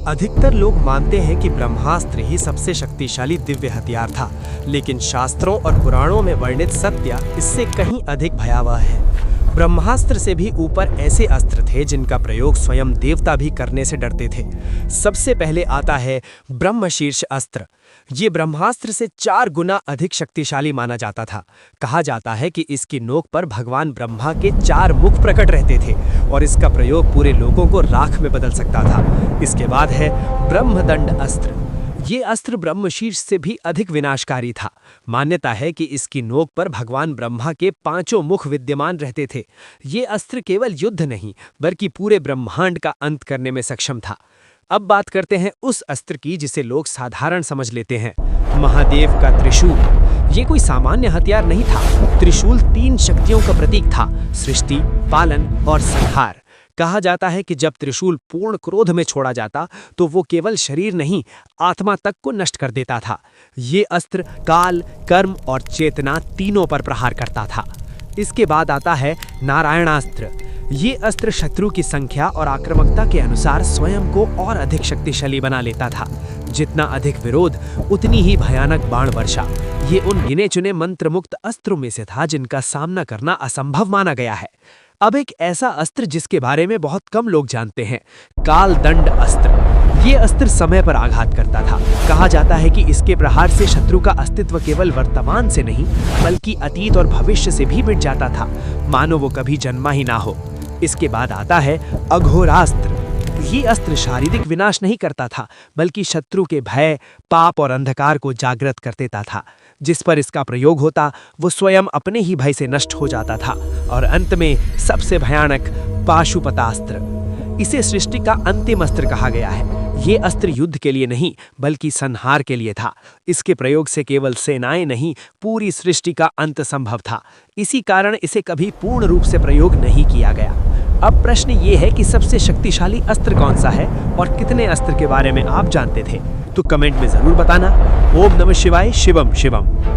अधिकतर लोग मानते हैं कि ब्रह्मास्त्र ही सबसे शक्तिशाली दिव्य हथियार था, लेकिन शास्त्रों और पुराणों में वर्णित सत्य इससे कहीं अधिक भयावह है। ब्रह्मास्त्र से भी ऊपर ऐसे अस्त्र थे जिनका प्रयोग स्वयं देवता भी करने से डरते थे। सबसे पहले आता है ब्रह्मशीर्ष अस्त्र। ये ब्रह्मास्त्र से 4 गुना अधिक शक्तिशाली माना जाता था। कहा जाता है कि इसकी नोक पर भगवान ब्रह्मा के 4 मुख प्रकट रहते थे और इसका प्रयोग पूरे लोगों को राख में बदल सकता था। इसके बाद है ब्रह्मदंड अस्त्र। ये अस्त्र ब्रह्मशीर्ष से भी अधिक विनाशकारी था। मान्यता है कि इसकी नोक पर भगवान ब्रह्मा के 5 मुख विद्यमान रहते थे। ये अस्त्र केवल युद्ध नहीं बल्कि पूरे ब्रह्मांड का अंत करने में सक्षम था। अब बात करते हैं उस अस्त्र की जिसे लोग साधारण समझ लेते हैं, महादेव का त्रिशूल। ये कोई सामान्य हथियार नहीं था। त्रिशूल 3 शक्तियों का प्रतीक था, सृष्टि, पालन और संहार। कहा जाता है कि जब त्रिशूल पूर्ण क्रोध में छोड़ा जाता तो वो केवल शरीर नहीं, आत्मा तक को नष्ट कर देता था। ये अस्त्र काल, कर्म और चेतना तीनों पर प्रहार करता था। इसके बाद आता है नारायणास्त्र। ये अस्त्र शत्रु की संख्या और आक्रामकता के अनुसार स्वयं को और अधिक शक्तिशाली बना लेता था। जितना अधिक विरोध उतनी ही भयानक बाण वर्षा। ये उन गिने चुने मंत्रमुक्त अस्त्रों में से था जिनका सामना करना असंभव माना गया है। अब एक ऐसा अस्त्र जिसके बारे में बहुत कम लोग जानते हैं, कालदंड अस्त्र। ये अस्त्र समय पर आघात करता था। कहा जाता है कि इसके प्रहार से शत्रु का अस्तित्व केवल वर्तमान से नहीं बल्कि अतीत और भविष्य से भी मिट जाता था, मानो वो कभी जन्मा ही ना हो। इसके बाद आता है अघोरास्त्र। ये अस्त्र शारीरिक विनाश नहीं करता था बल्कि शत्रु के भय, पाप और अंधकार को जागृत कर देता था। जिस पर इसका प्रयोग होता वो स्वयं अपने ही भय से नष्ट हो जाता था। और अंत में सबसे भयानक पाशुपतास्त्र। इसे सृष्टि का अंतिम अस्त्र कहा गया है। ये अस्त्र युद्ध के लिए नहीं बल्कि संहार के लिए था। इसके प्रयोग से केवल सेनाएं नहीं, पूरी सृष्टि का अंत संभव था। इसी कारण इसे कभी पूर्ण रूप से प्रयोग नहीं किया गया। अब प्रश्न ये है कि सबसे शक्तिशाली अस्त्र कौन सा है और कितने अस्त्र के बारे में आप जानते थे? तो कमेंट में जरूर बताना। ओम नमः शिवाय। शिवम शिवम।